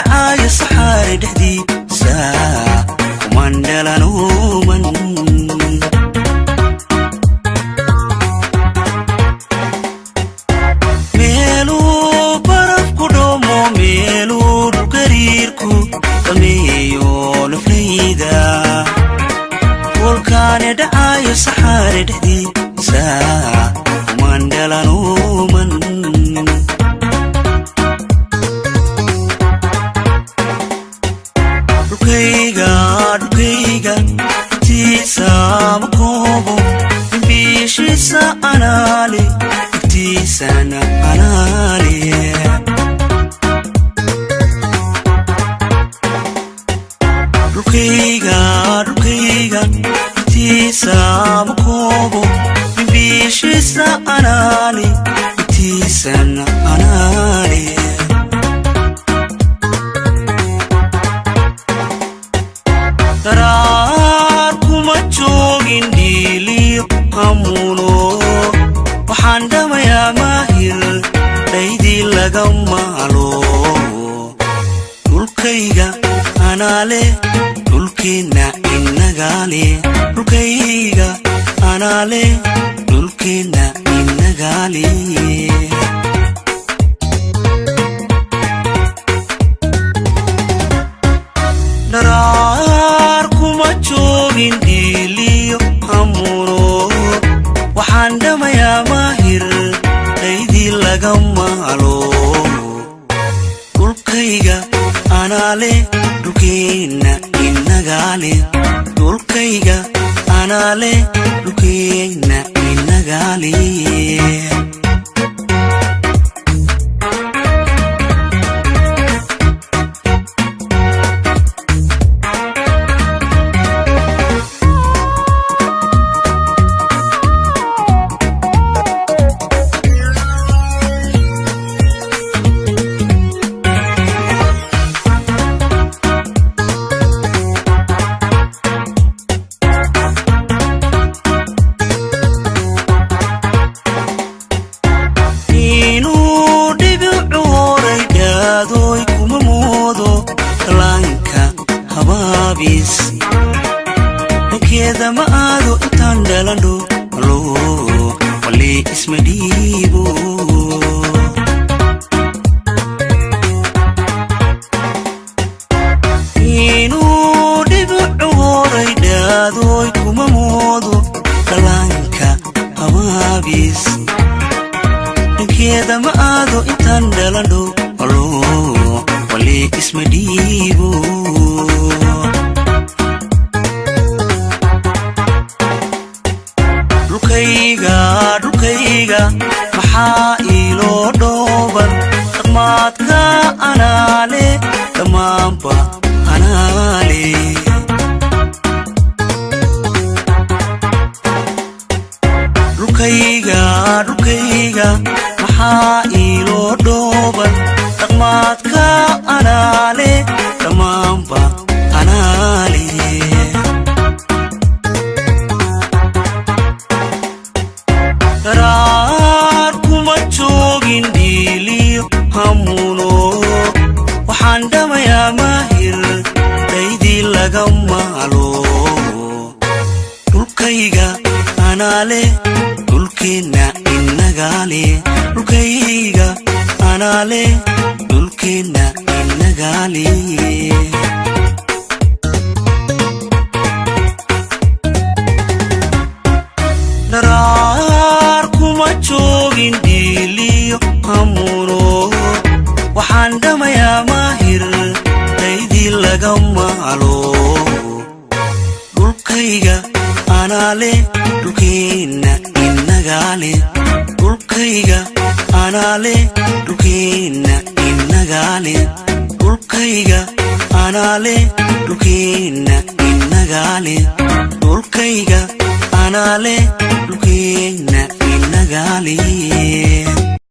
دعاية صحاري دحدي سا ومندلا نومن ميلو برف كدومو ميلو دقريركو تميو نفليدا والكان دعاية صحاري دحدي سا ومندلا نومن Dukaiga tisa makobo bishisa anali tisa na anali Dukaiga tisa makobo bishisa anali tisa na anali Tarar kuma jogin dili hamuno waxanda maya mahir daydi laga maalo dulkayga anale dulkina inagale dulkayga anale dulkina inagale Jogin diliyo hamuno waxanda maya mahir daydi laga maalo dulkayga anale dulkina inagale dulkayga anale dulkina inagale Keda ma aado intaan dhalano alo wali isma dhiibo inuu dhibicu horay dhaadooy kuma moodo dhallaanka habaabis keda ma aado intaan dhalano alo wali isma dhiibo Dukaiga maxaa ilo dhooban dhammaadka anale dhammaanba anale Dukaiga maxaa ilo dhooban dhammaadka anale dhammaanba anale Tarar kuma jogin diliyo hamuno waxanda maya mahir daydi laga maalo dulkayga anale dulkina inagale dulkayga anale dulkina inagale Jogin diliyo hamuno waxanda maya mahir daydi laga maalo dulkayga anale dulkina inagale dulkayga anale dulkina inagale dulkayga anale dulkina inagale dulkayga anale dulkina